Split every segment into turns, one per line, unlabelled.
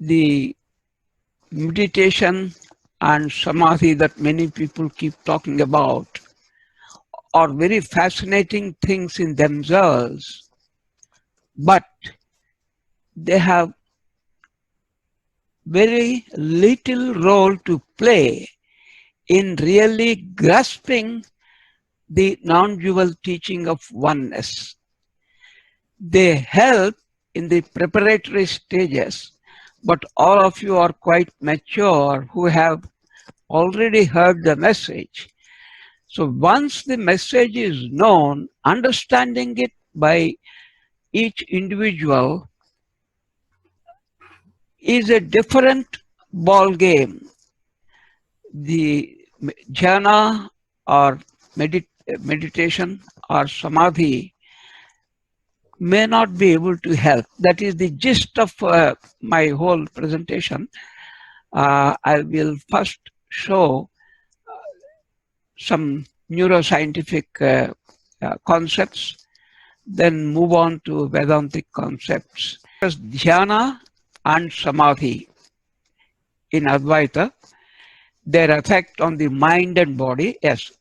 the meditation and samadhi that many people keep talking about are very fascinating things in themselves, but they have very little role to play in really grasping the non-dual teaching of oneness. They help in the preparatory stages, but all of you are quite mature who have already heard the message. So once the message is known, understanding it by each individual is a different ball game. The jhana or meditation or samadhi may not be able to help. That is the gist of my whole presentation. I will first show some neuroscientific concepts, then move on to Vedantic concepts. First, Dhyana and Samadhi in Advaita, their effect on the mind and body. Yes,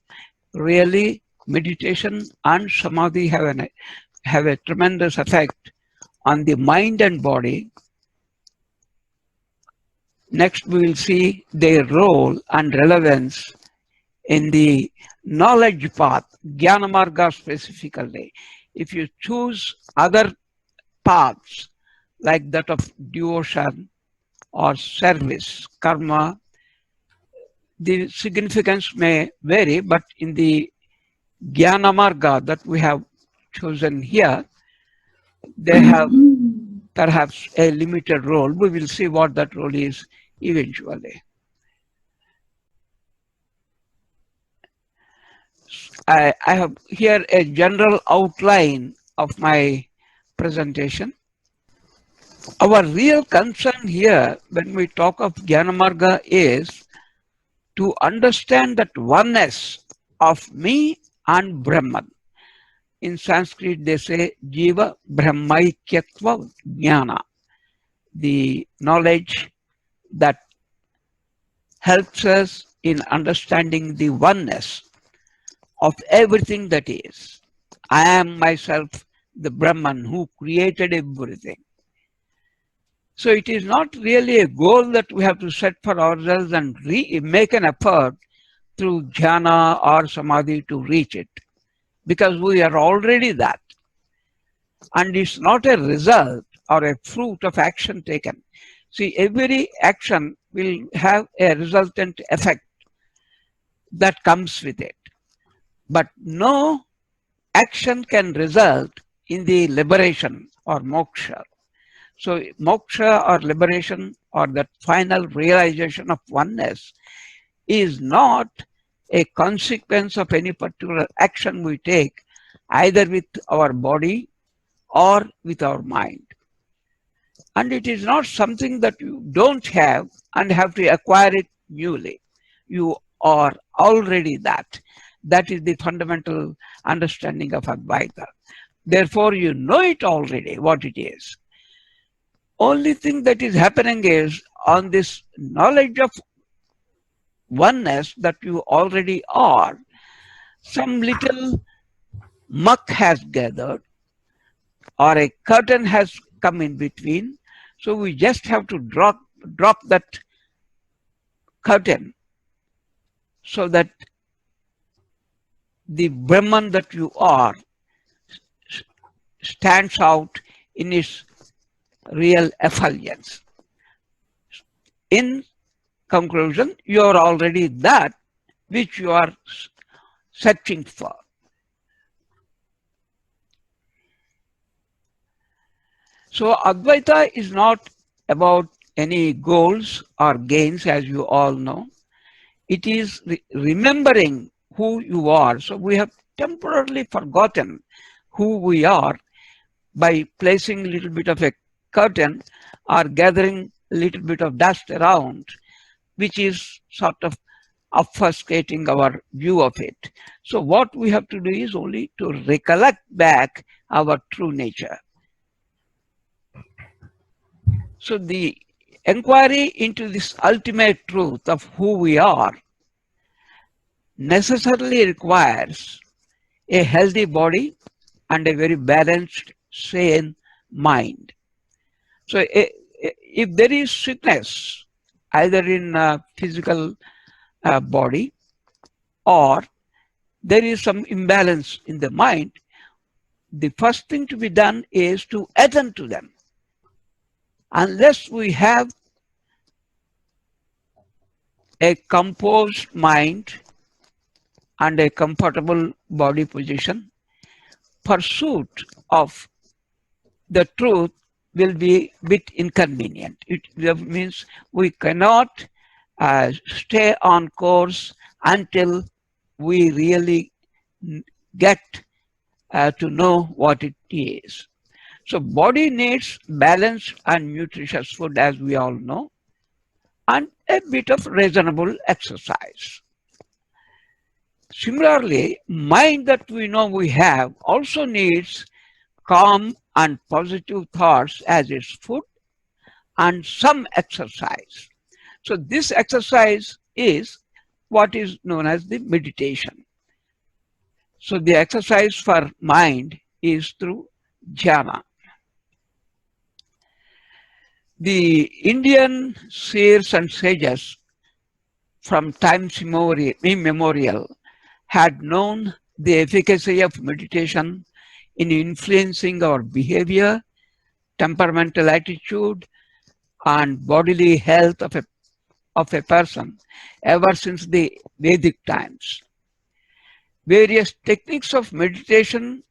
really meditation and Samadhi have a tremendous effect on the mind and body. Next, we will see their role and relevance in the knowledge path, Jnana marga specifically. If you choose other paths like that of devotion or service, karma, the significance may vary, but in the Jnana marga that we have chosen here, they have perhaps a limited role. We will see what that role is eventually. I have here a general outline of my presentation. Our real concern here when we talk of Jnana marga is to understand that oneness of me and Brahman. In Sanskrit, they say Jiva Brahmaikyatva Jnana, the knowledge that helps us in understanding the oneness of everything that is. I am myself the Brahman who created everything. So it is not really a goal that we have to set for ourselves and make an effort through jhana or samadhi to reach it, because we are already that. And it's not a result or a fruit of action taken. See, every action will have a resultant effect that comes with it. But no action can result in the liberation or moksha. So moksha or liberation or that final realization of oneness is not a consequence of any particular action we take, either with our body or with our mind. And it is not something that you don't have and have to acquire it newly. You are already that. That is the fundamental understanding of Advaita. Therefore, you know it already, what it is. Only thing that is happening is on this knowledge of oneness that you already are, some little muck has gathered or a curtain has come in between. So we just have to drop that curtain so that the Brahman that you are stands out in its real effulgence. In conclusion, you are already that which you are searching for. So Advaita is not about any goals or gains, as you all know. It is remembering who you are. So we have temporarily forgotten who we are by placing a little bit of a curtain or gathering a little bit of dust around, which is sort of obfuscating our view of it. So what we have to do is only to recollect back our true nature. So the Inquiry into this ultimate truth of who we are necessarily requires a healthy body and a very balanced, sane mind. So, if there is sickness, either in physical body or there is some imbalance in the mind, the first thing to be done is to attend to them. Unless we have a composed mind and a comfortable body position, pursuit of the truth will be a bit inconvenient. It means we cannot stay on course until we really get to know what it is. So body needs balanced and nutritious food, as we all know, and a bit of reasonable exercise. Similarly, mind that we know we have also needs calm and positive thoughts as its food and some exercise. So this exercise is what is known as the meditation. So the exercise for mind is through jhana. The Indian seers and sages from times immemorial had known the efficacy of meditation in influencing our behavior, temperamental attitude, and bodily health of a person ever since the Vedic times. Various techniques of meditation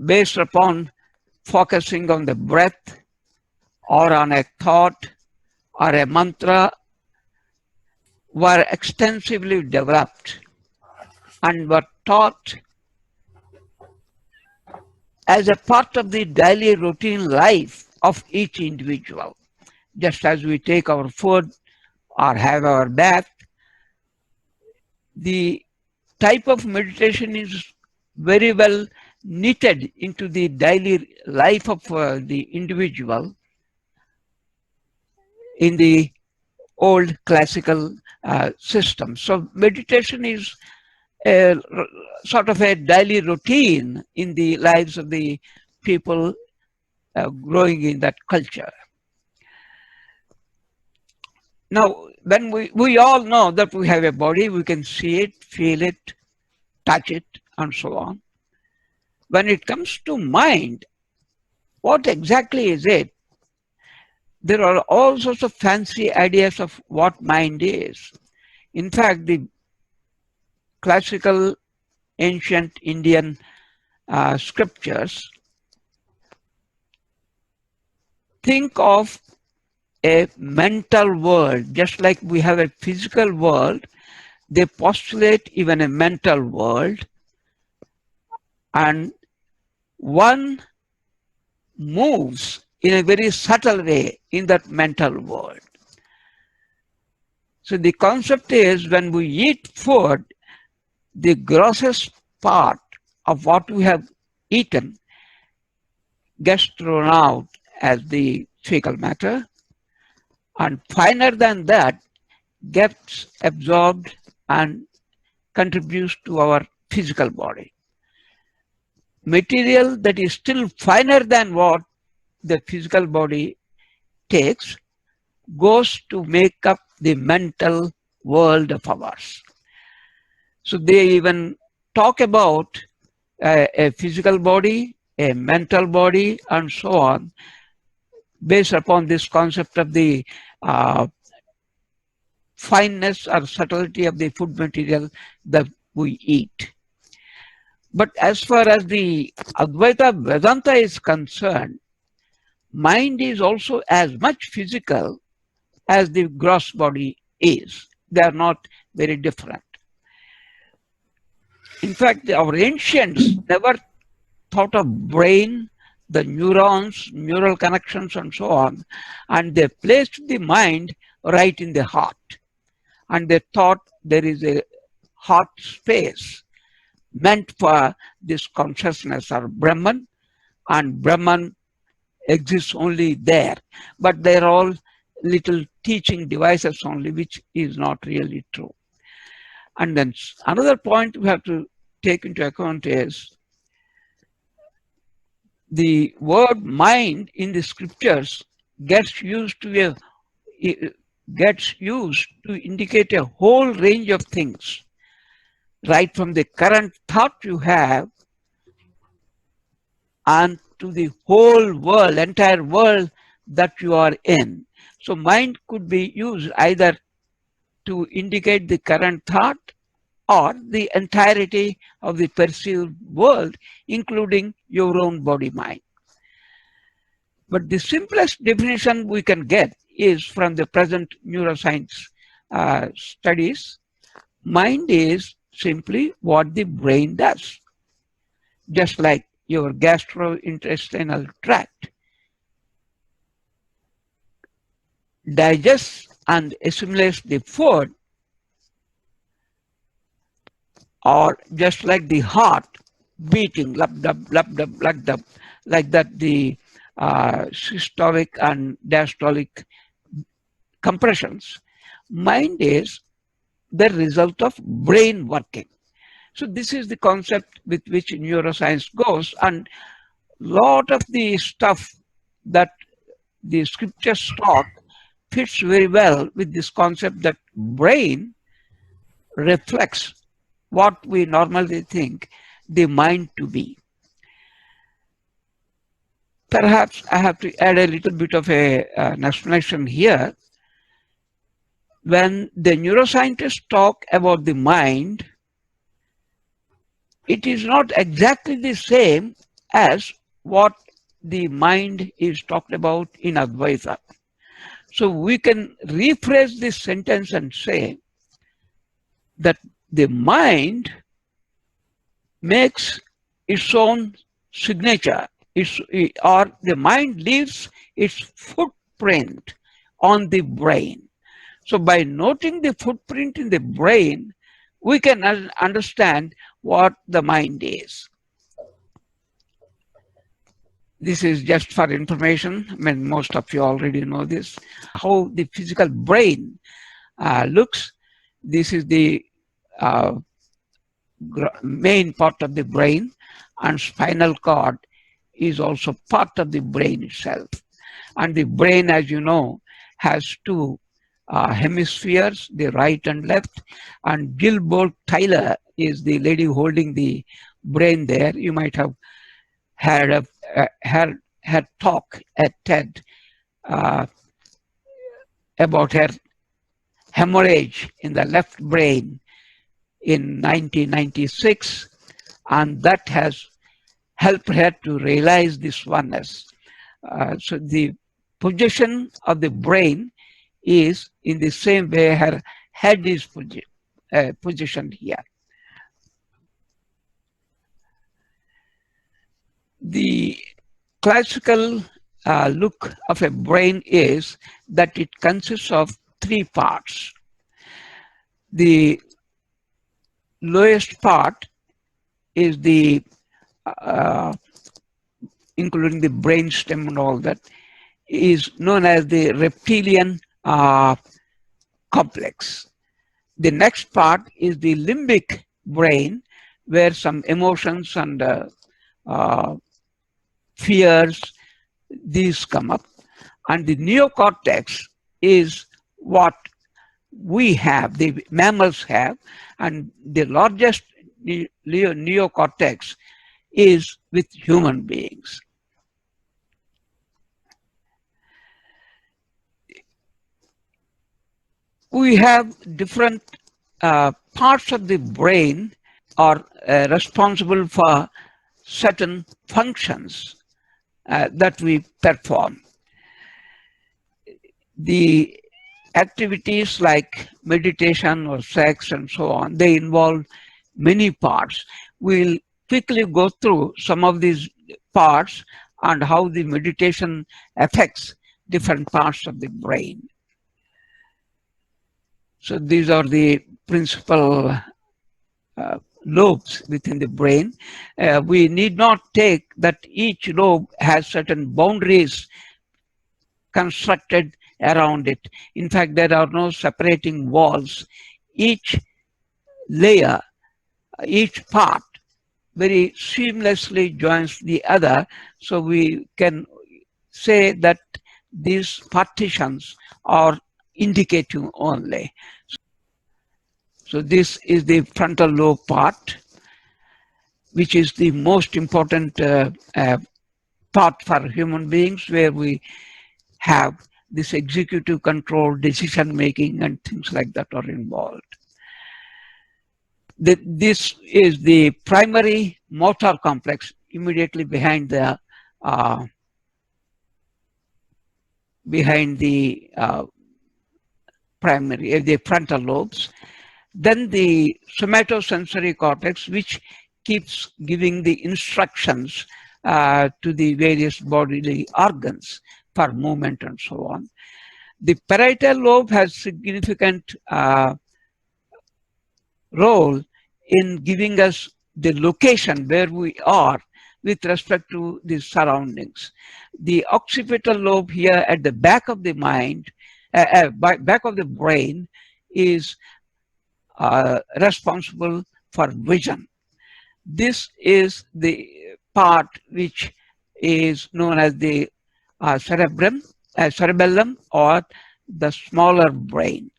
based upon focusing on the breath or on a thought or a mantra were extensively developed and were taught as a part of the daily routine life of each individual. Just as we take our food or have our bath, the type of meditation is very well knitted into the daily life of the individual in the old classical system. So meditation is a sort of a daily routine in the lives of the people growing in that culture. Now, when we all know that we have a body, we can see it, feel it, touch it, and so on. When it comes to mind, what exactly is it? There are all sorts of fancy ideas of what mind is. In fact, the classical ancient Indian scriptures think of a mental world, just like we have a physical world. They postulate even a mental world, and one moves in a very subtle way in that mental world. So the concept is, when we eat food, the grossest part of what we have eaten gets thrown out as the fecal matter, and finer than that gets absorbed and contributes to our physical body. Material that is still finer than what the physical body takes goes to make up the mental world of ours. So they even talk about a physical body, a mental body, and so on, based upon this concept of the fineness or subtlety of the food material that we eat. But as far as the Advaita Vedanta is concerned, mind is also as much physical as the gross body is. They are not very different. In fact, our ancients never thought of brain, the neurons, neural connections, and so on, and they placed the mind right in the heart. And they thought there is a heart space meant for this consciousness or Brahman, and Brahman exists only there, but they're all little teaching devices only, which is not really true. And then another point we have to take into account is the word mind in the scriptures gets used to gets used to indicate a whole range of things, right from the current thought you have and to the whole world, entire world that you are in. So mind could be used either to indicate the current thought or the entirety of the perceived world, including your own body mind. But the simplest definition we can get is from the present neuroscience studies. Mind is simply what the brain does, just like your gastrointestinal tract digests and assimilates the food, or just like the heart beating, lub dub, lub dub, lub dub, like that the systolic and diastolic compressions. Mind is the result of brain working. So this is the concept with which neuroscience goes, and lot of the stuff that the scriptures talk fits very well with this concept that brain reflects what we normally think the mind to be. Perhaps I have to add a little bit of an explanation here. When the neuroscientists talk about the mind, it is not exactly the same as what the mind is talked about in Advaita. So we can rephrase this sentence and say that the mind makes its own signature, or the mind leaves its footprint on the brain. So by noting the footprint in the brain, we can understand what the mind is. This is just for information. I mean, most of you already know this. How the physical brain looks. This is the main part of the brain, and spinal cord is also part of the brain itself. And the brain, as you know, has two hemispheres, the right and left. And Gilbert Tyler is the lady holding the brain there. You might have heard her talk at TED about her hemorrhage in the left brain in 1996, and that has helped her to realize this oneness. So the position of the brain is in the same way her head is positioned here. The classical look of a brain is that it consists of three parts. The lowest part is the including the brain stem and all that, is known as the reptilian complex. The next part is the limbic brain, where some emotions and fears, these come up. And the neocortex is what we have, the mammals have, and the largest neocortex is with human beings. We have different parts of the brain are responsible for certain functions that we perform. The activities like meditation or sex and so on, they involve many parts. We'll quickly go through some of these parts and how the meditation affects different parts of the brain. So these are the principal lobes within the brain. We need not take that each lobe has certain boundaries constructed around it. In fact, there are no separating walls. Each layer, each part very seamlessly joins the other. So we can say that these partitions are indicative only. So this is the frontal lobe part, which is the most important part for human beings, where we have this executive control, decision making, and things like that are involved. This is the primary motor complex immediately behind the uh, primary, the frontal lobes. Then the somatosensory cortex, which keeps giving the instructions to the various bodily organs for movement and so on. The parietal lobe has significant role in giving us the location where we are with respect to the surroundings. The occipital lobe here at the back of the mind, back of the brain, is responsible for vision. This is the part which is known as the cerebellum, or the smaller brain.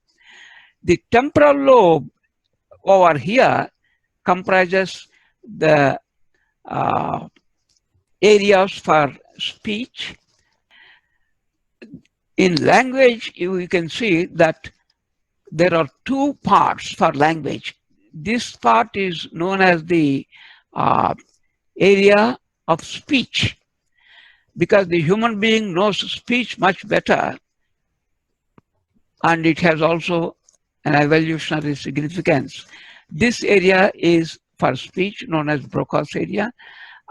The temporal lobe over here comprises the areas for speech. In language, you can see that there are two parts for language. This part is known as the area of speech, because the human being knows speech much better, and it has also an evolutionary significance. This area is for speech, known as Broca's area,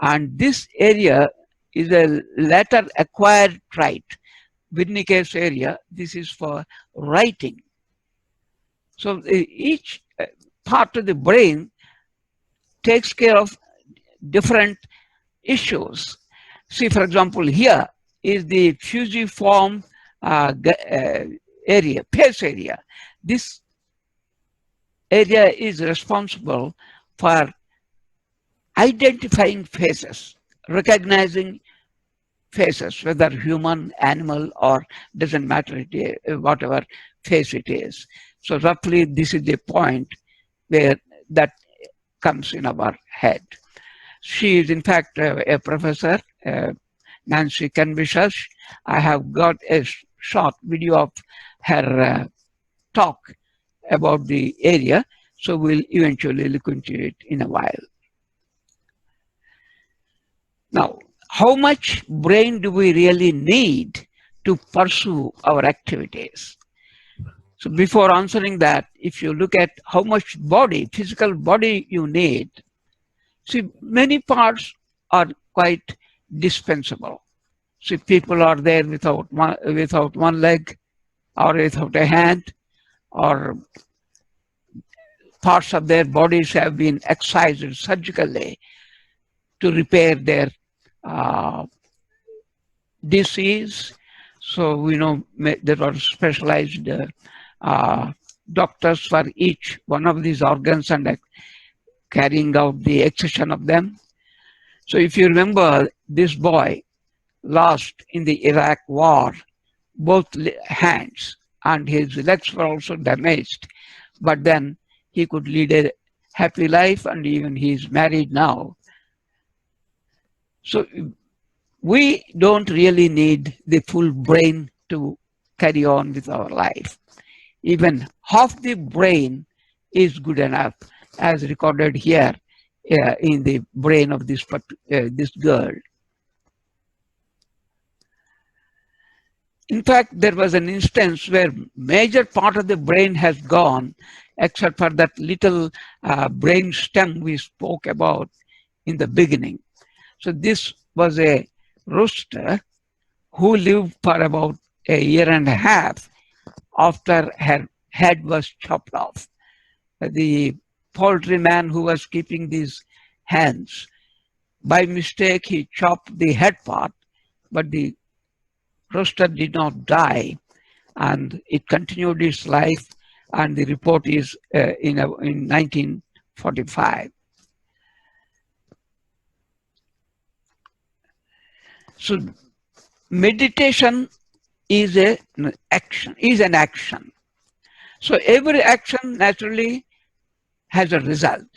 and this area is a later acquired trait, Wernicke's area. This is for writing. So each part of the brain takes care of different issues. See, for example, here is the fusiform area, face area. This area is responsible for identifying faces, recognizing faces, whether human, animal, or doesn't matter, whatever face it is. So roughly this is the point where that comes in our head. She is in fact a professor, Nancy Kenbishas. I have got a short video of her talk about the area, so we'll eventually look into it in a while. Now, how much brain do we really need to pursue our activities? So before answering that, if you look at how much body, physical body you need, see, many parts are quite dispensable. See, people are there without one leg, or without a hand, or parts of their bodies have been excised surgically to repair their disease. So we know there are specialized doctors for each one of these organs and carrying out the excision of them. So if you remember, this boy lost in the Iraq war both hands, and his legs were also damaged, but then he could lead a happy life, and even he is married now. So we don't really need the full brain to carry on with our life. Even half the brain is good enough, as recorded here in the brain of this girl. In fact, there was an instance where major part of the brain has gone, except for that little brain stem we spoke about in the beginning. So this was a rooster who lived for about a year and a half after her head was chopped off. The poultryman who was keeping these hens. By mistake, he chopped the head part, but the rooster did not die, and it continued its life. And the report is in 1945. So meditation is an action. So every action naturally has a result.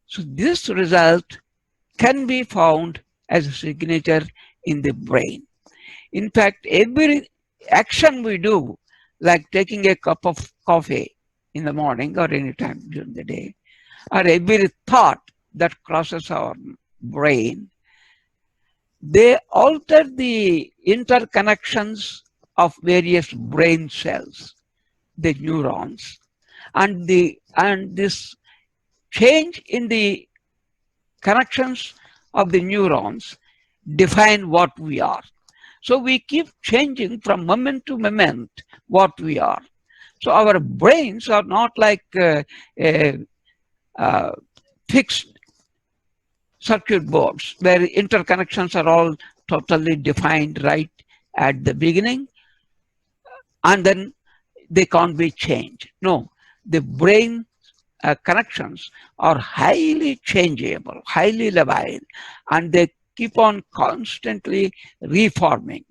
So this result can be found as a signature in the brain. In fact, every action we do, like taking a cup of coffee in the morning or any time during the day, or every thought that crosses our brain, they alter the interconnections of various brain cells, the neurons, and this change in the connections of the neurons define what we are. So we keep changing from moment to moment what we are. So our brains are not like fixed circuit boards where interconnections are all totally defined right at the beginning and then they can't be changed. No, the brain connections are highly changeable, highly labile, and they keep on constantly reforming.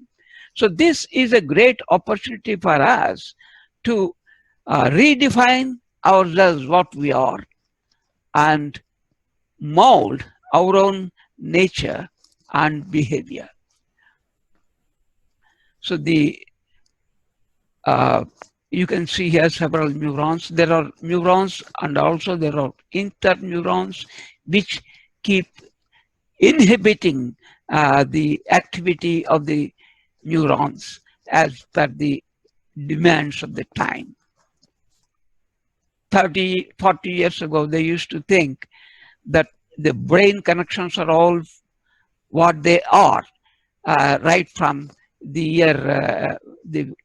So this is a great opportunity for us to redefine ourselves, what we are, and mold our own nature and behavior. So you can see here several neurons. There are neurons and also there are interneurons which keep inhibiting the activity of the neurons as per the demands of the time. 30, 40 years ago, they used to think that the brain connections are all what they are right from the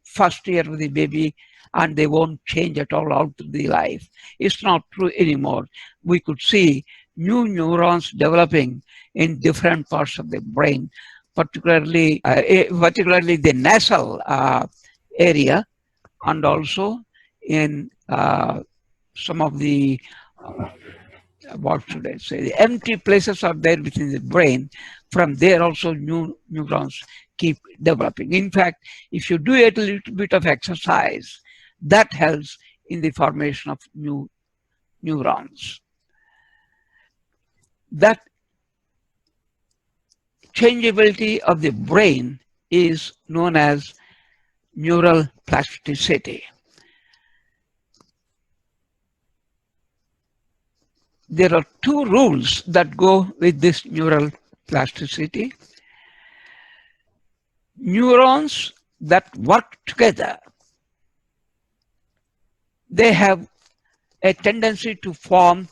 first year of the baby, and they won't change at all out of the life. It's not true anymore. We could see new neurons developing in different parts of the brain, particularly the nasal area, and also in some of the what should I say, the empty places are there within the brain. From there also new neurons keep developing. In fact, if you do a little bit of exercise, that helps in the formation of new neurons. That changeability of the brain is known as neural plasticity. There are two rules that go with this neural plasticity. Neurons that work together, they have a tendency to form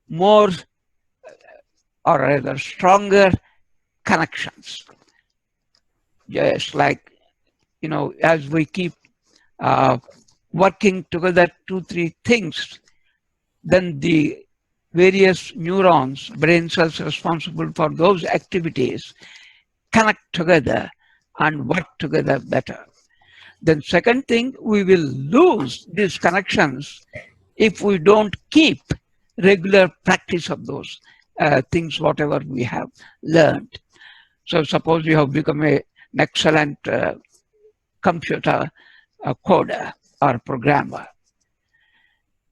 more or rather stronger connections. Just like, as we keep working together 2-3 things, then the various neurons, brain cells responsible for those activities connect together and work together better. Then second thing, we will lose these connections if we don't keep regular practice of those things, whatever we have learned. So suppose you have become an excellent computer coder or programmer.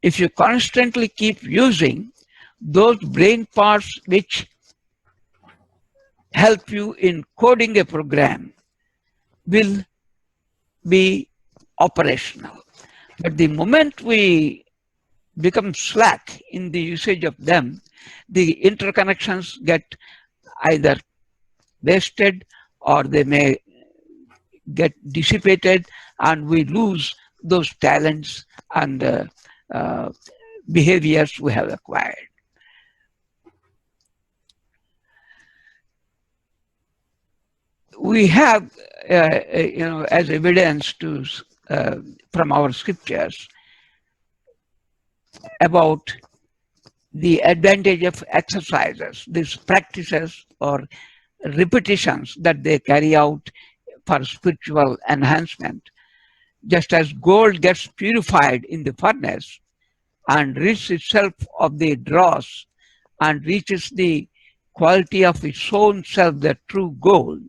If you constantly keep using those brain parts which help you in coding a program will be operational. But the moment we become slack in the usage of them, the interconnections get either wasted or they may get dissipated and we lose those talents and behaviors we have acquired. We have, as evidence from our scriptures, about the advantage of exercises, these practices or repetitions that they carry out for spiritual enhancement. Just as gold gets purified in the furnace and rids itself of the dross and reaches the quality of its own self, the true gold,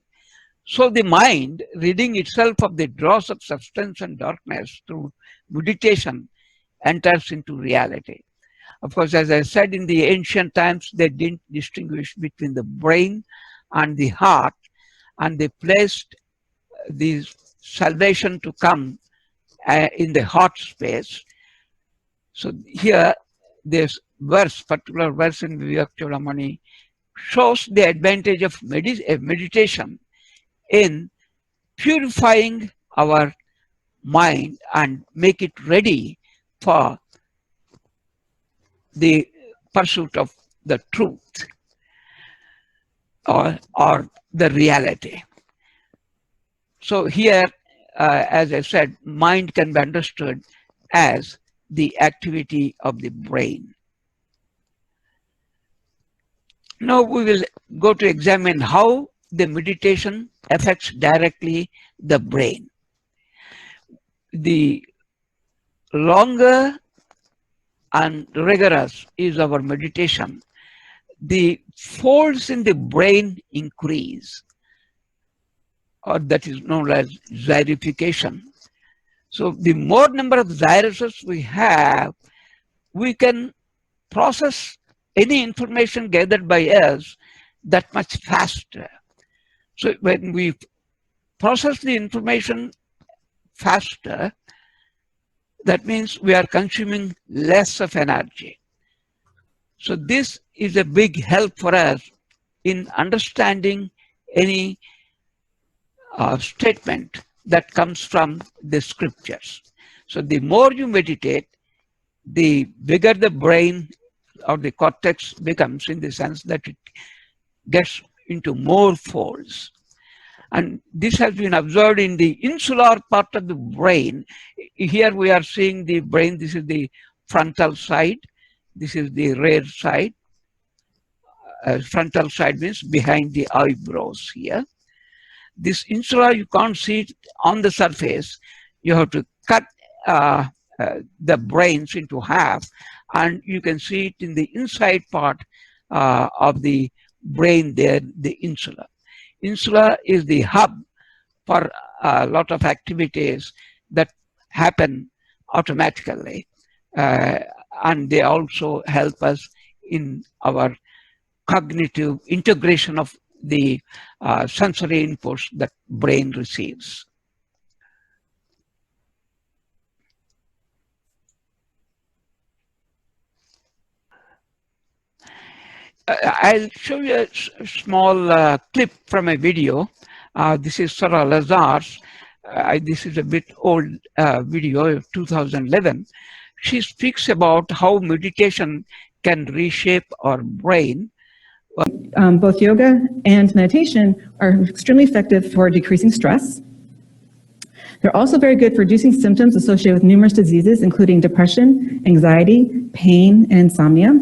so the mind, ridding itself of the dross of substance and darkness through meditation, enters into reality. Of course, as I said, in the ancient times, they didn't distinguish between the brain and the heart, and they placed the salvation to come in the heart space. So here, this verse, particular verse in Vivek shows the advantage of meditation in purifying our mind and make it ready for the pursuit of the truth or the reality. So here, as I said, mind can be understood as the activity of the brain. Now we will go to examine how the meditation affects directly the brain. The longer and rigorous is our meditation, the folds in the brain increase, or that is known as xyrification. So the more number of gyruses we have, we can process any information gathered by us that much faster. So when we process the information faster, that means we are consuming less of energy. So this is a big help for us in understanding any statement that comes from the scriptures. So the more you meditate, the bigger the brain or the cortex becomes, in the sense that it gets into more folds. And this has been observed in the insular part of the brain. Here we are seeing the brain. This is the frontal side. This is the rear side. Frontal side means behind the eyebrows here. This insula, you can't see it on the surface. You have to cut the brains into half, and you can see it in the inside part of the brain there, the insula. Insula is the hub for a lot of activities that happen automatically, and they also help us in our cognitive integration of the sensory inputs that brain receives. I'll show you a small clip from a video. This is Sarah Lazar's. This is a bit old video of 2011. She speaks about how meditation can reshape our brain.
Both yoga and meditation are extremely effective for decreasing stress. They're also very good for reducing symptoms associated with numerous diseases, including depression, anxiety, pain, and insomnia.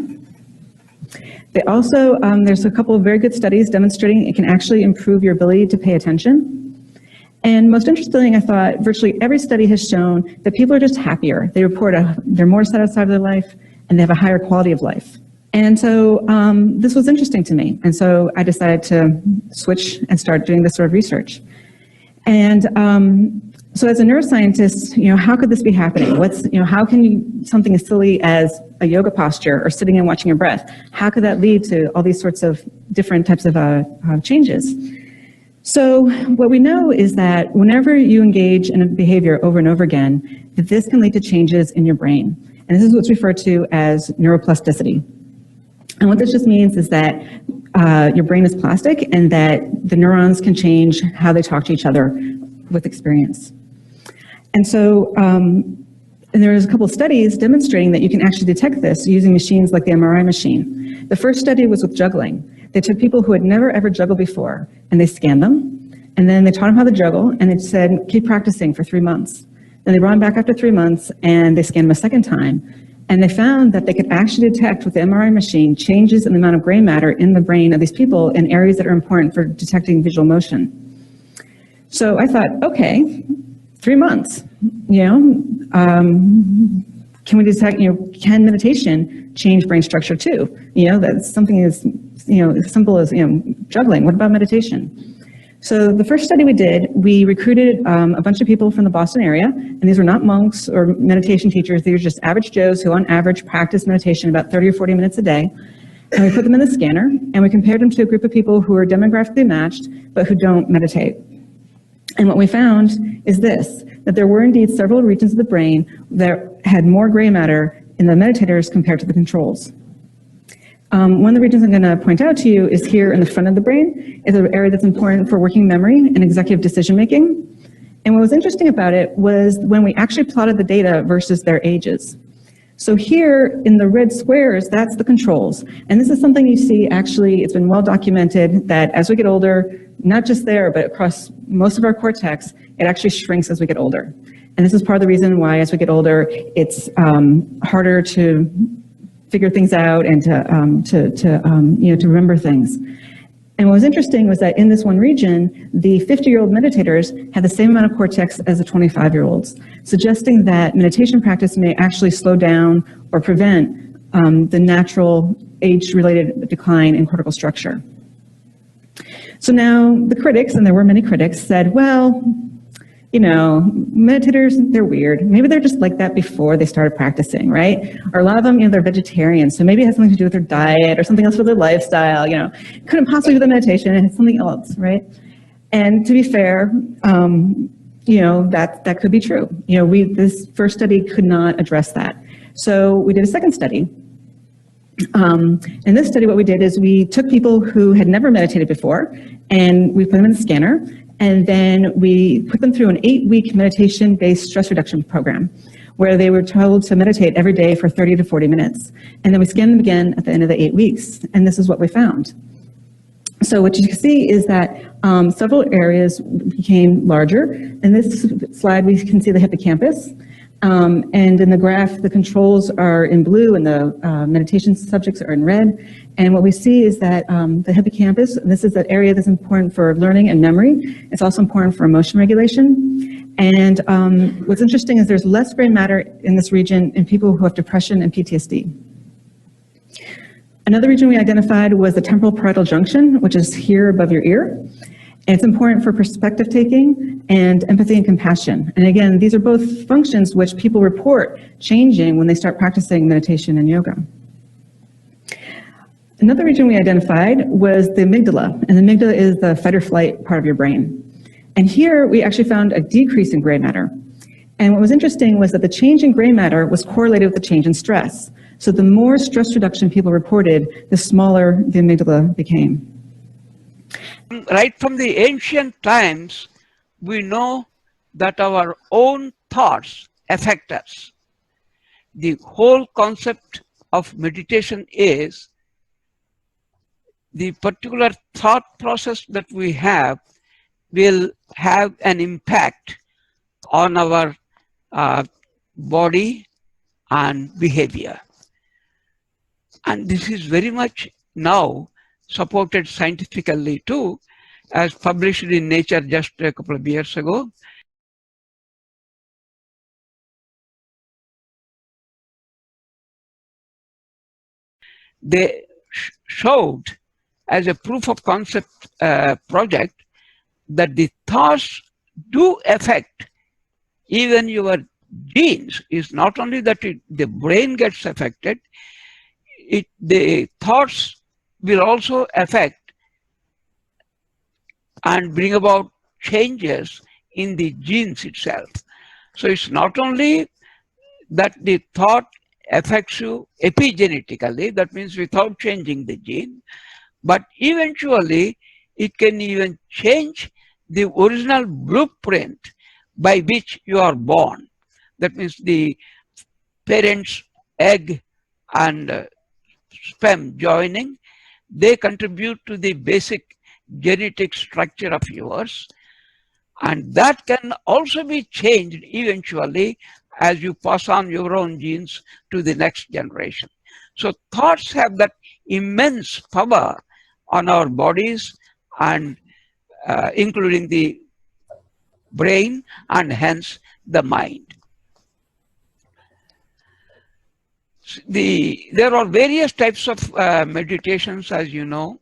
They also, there's a couple of very good studies demonstrating it can actually improve your ability to pay attention. And most interesting, I thought, virtually every study has shown that people are just happier. They report they're more satisfied with their life, and they have a higher quality of life. And so this was interesting to me. And so I decided to switch and start doing this sort of research. And so as a neuroscientist, how could this be happening? How can something as silly as a yoga posture or sitting and watching your breath, how could that lead to all these sorts of different types of changes? So what we know is that whenever you engage in a behavior over and over again, that this can lead to changes in your brain. And this is what's referred to as neuroplasticity. And what this just means is that your brain is plastic and that the neurons can change how they talk to each other with experience. And so, and there's a couple of studies demonstrating that you can actually detect this using machines like the MRI machine. The first study was with juggling. They took people who had never ever juggled before and they scanned them, and then they taught them how to juggle, and they said, keep practicing for 3 months. Then they brought them back after 3 months and they scanned them a second time. And they found that they could actually detect with the MRI machine changes in the amount of gray matter in the brain of these people in areas that are important for detecting visual motion. So I thought, okay, 3 months, can we detect, can meditation change brain structure too? That's something as, as simple as, juggling. What about meditation? So the first study we did, we recruited a bunch of people from the Boston area, and these were not monks or meditation teachers. These were just average Joes who on average practice meditation about 30 or 40 minutes a day. And we put them in the scanner, and we compared them to a group of people who are demographically matched, but who don't meditate. And what we found is this, that there were indeed several regions of the brain that had more gray matter in the meditators compared to the controls. One of the regions I'm going to point out to you is here in the front of the brain. It's an area that's important for working memory and executive decision making. And what was interesting about it was when we actually plotted the data versus their ages. So here in the red squares, that's the controls. And this is something you see actually, it's been well documented that as we get older, not just there, but across most of our cortex, it actually shrinks as we get older. And this is part of the reason why as we get older, it's harder to figure things out and to remember things. And what was interesting was that in this one region, the 50-year-old meditators had the same amount of cortex as the 25-year-olds, suggesting that meditation practice may actually slow down or prevent the natural age-related decline in cortical structure. So now the critics, and there were many critics, said, well, meditators, they're weird. Maybe they're just like that before they started practicing, right? Or a lot of them, they're vegetarians, so maybe it has something to do with their diet or something else with their lifestyle, Couldn't possibly be the meditation, and it's something else, right? And to be fair, that could be true. This first study could not address that. So we did a second study. In this study, what we did is we took people who had never meditated before, and we put them in the scanner, and then we put them through an 8-week meditation-based stress reduction program, where they were told to meditate every day for 30 to 40 minutes. And then we scanned them again at the end of the 8 weeks, and this is what we found. So what you can see is that several areas became larger. In this slide, we can see the hippocampus. And in the graph, the controls are in blue and the meditation subjects are in red. And what we see is that the hippocampus, this is that area that's important for learning and memory. It's also important for emotion regulation. And what's interesting is there's less gray matter in this region in people who have depression and PTSD. Another region we identified was the temporal parietal junction, which is here above your ear. And it's important for perspective taking and empathy and compassion. And again, these are both functions which people report changing when they start practicing meditation and yoga. Another region we identified was the amygdala, and the amygdala is the fight or flight part of your brain. And here we actually found a decrease in gray matter. And what was interesting was that the change in gray matter was correlated with the change in stress. So the more stress reduction people reported, the smaller the amygdala became.
Right from the ancient times, we know that our own thoughts affect us. The whole concept of meditation is the particular thought process that we have will have an impact on our body and behavior. And this is very much now supported scientifically too, as published in Nature just a couple of years ago. They showed as a proof of concept project that the thoughts do affect even your genes. It's not only that the brain gets affected, the thoughts will also affect and bring about changes in the genes itself. So it's not only that the thought affects you epigenetically, that means without changing the gene, but eventually it can even change the original blueprint by which you are born. That means the parents' egg and sperm joining, they contribute to the basic genetic structure of yours, and that can also be changed eventually as you pass on your own genes to the next generation. So thoughts have that immense power on our bodies and including the brain and hence the mind. There are various types of meditations, as you know,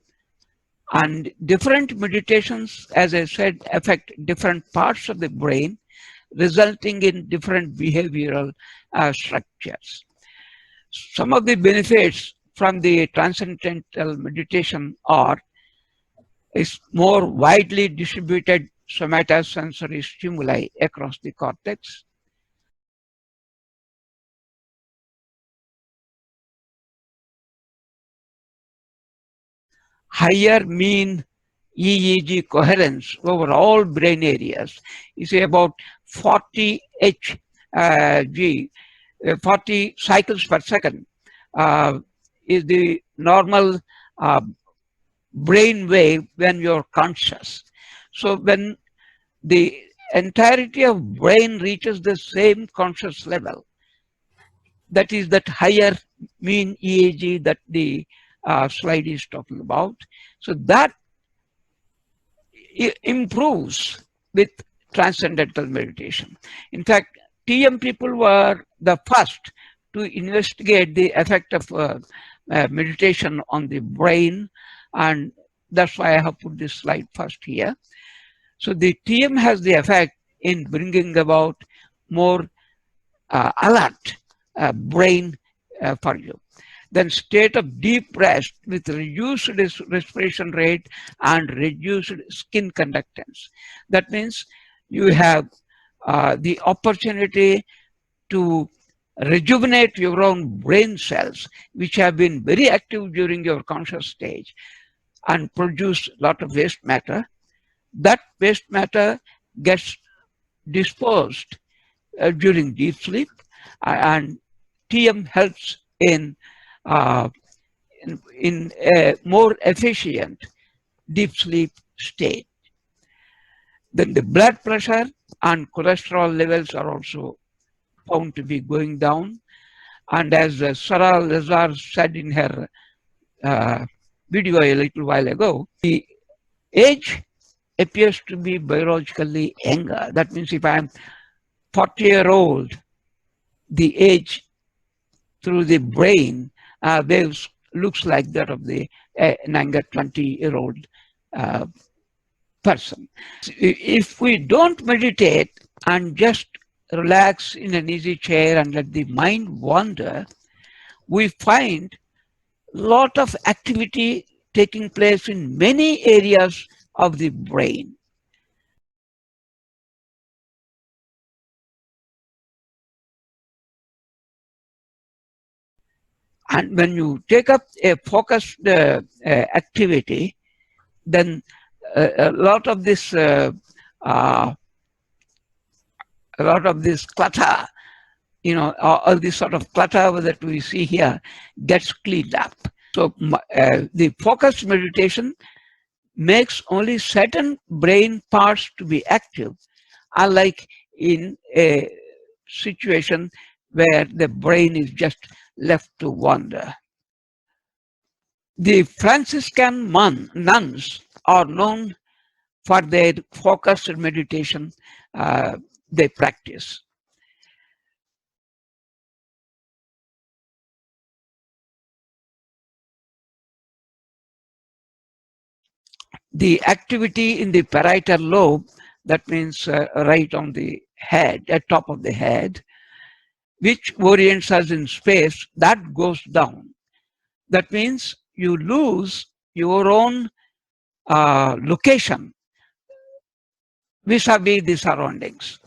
and different meditations, as I said, affect different parts of the brain, resulting in different behavioral structures. Some of the benefits from the transcendental meditation are is more widely distributed somatosensory stimuli across the cortex, higher mean EEG coherence over all brain areas. You see about 40 Hg, 40 cycles per second is the normal brain wave when you're conscious. So when the entirety of brain reaches the same conscious level, that is that higher mean EEG that the slide is talking about. So that improves with transcendental meditation. In fact, TM people were the first to investigate the effect of meditation on the brain, and that's why I have put this slide first here. So the TM has the effect in bringing about more alert brain for you. Then state of deep rest with reduced respiration rate and reduced skin conductance. That means you have the opportunity to rejuvenate your own brain cells, which have been very active during your conscious stage and produce a lot of waste matter. That waste matter gets disposed during deep sleep, and TM helps in a more efficient deep sleep state. Then the blood pressure and cholesterol levels are also found to be going down. And as Sarah Lazar said in her video a little while ago, the age appears to be biologically younger. That means if I'm 40-year-old, the age through the brain waves looks like that of the younger 20-year-old person. If we don't meditate and just relax in an easy chair and let the mind wander, we find a lot of activity taking place in many areas of the brain. And when you take up a focused activity, then a lot of this clutter, you know, all this sort of clutter that we see here gets cleaned up. So the focused meditation makes only certain brain parts to be active, unlike in a situation where the brain is just left to wander. The Franciscan nuns are known for their focused meditation they practice. The activity in the parietal lobe, that means right on the head, at top of the head, which orients us in space, that goes down. That means you lose your own location vis-a-vis the surroundings.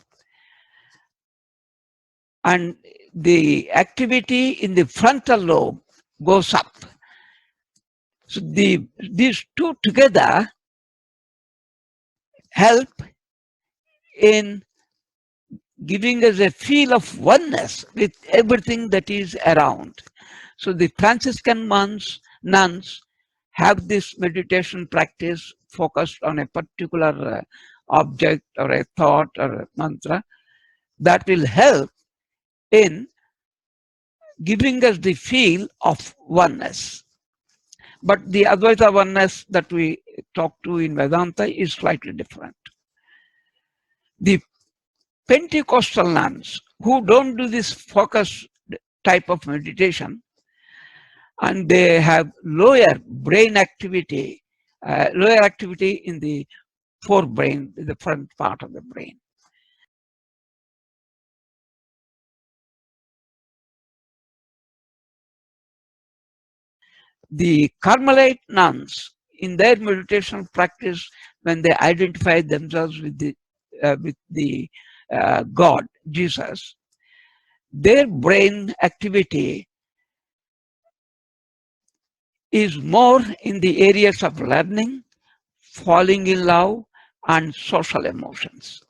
And the activity in the frontal lobe goes up. So these two together help in giving us a feel of oneness with everything that is around. So the Franciscan nuns have this meditation practice focused on a particular object or a thought or a mantra that will help in giving us the feel of oneness. But the Advaita oneness that we talk to in Vedanta is slightly different. The Pentecostal nuns who don't do this focus type of meditation, and they have lower brain activity, lower activity in the forebrain, the front part of the brain. The Carmelite nuns, in their meditation practice, when they identify themselves with the God, Jesus, their brain activity is more in the areas of learning, falling in love, and social emotions.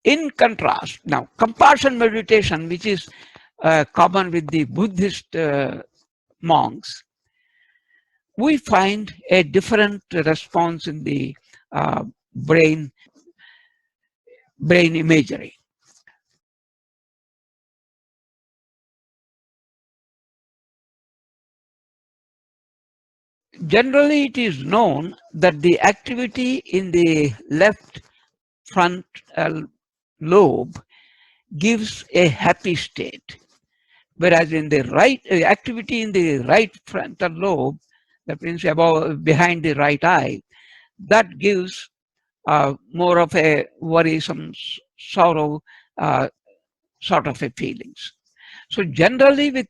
In contrast, now compassion meditation, which is common with the Buddhist monks, we find a different response in the brain imagery. Generally, it is known that the activity in the left front lobe gives a happy state, whereas in the right activity in the right frontal lobe, that means above behind the right eye, that gives more of a worrisome sorrow sort of a feelings. So generally, with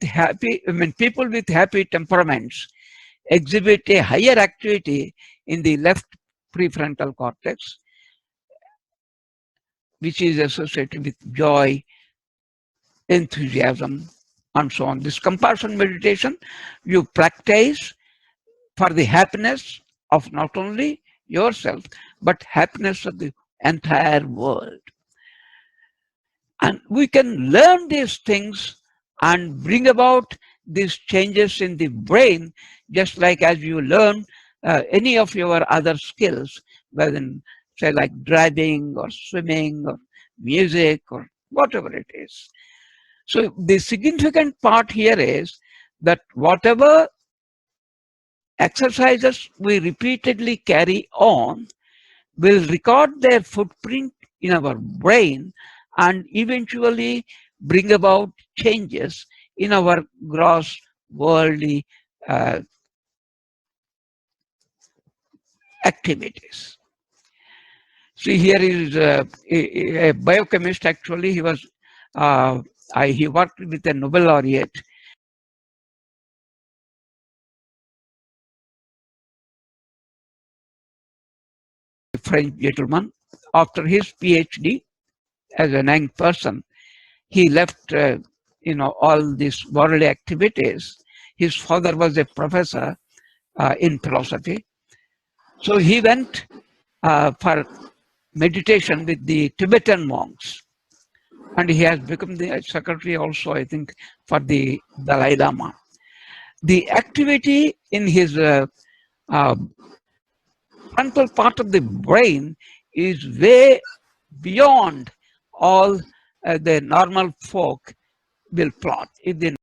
people with happy temperaments exhibit a higher activity in the left prefrontal cortex, which is associated with joy, enthusiasm, and so on. This compassion meditation you practice for the happiness of not only yourself, but happiness of the entire world. And we can learn these things and bring about these changes in the brain, just like as you learn any of your other skills, whether in, say, like driving or swimming or music or whatever it is. So the significant part here is that whatever exercises we repeatedly carry on will record their footprint in our brain and eventually bring about changes in our gross worldly activities. See, here is a biochemist. Actually, he was he worked with a Nobel laureate, a French gentleman. After his PhD as a young person, he left all these worldly activities. His father was a professor in philosophy, so he went for meditation with the Tibetan monks, and he has become the secretary also, I think, for the Dalai Lama. The activity in his frontal part of the brain is way beyond all the normal folk will plot. If they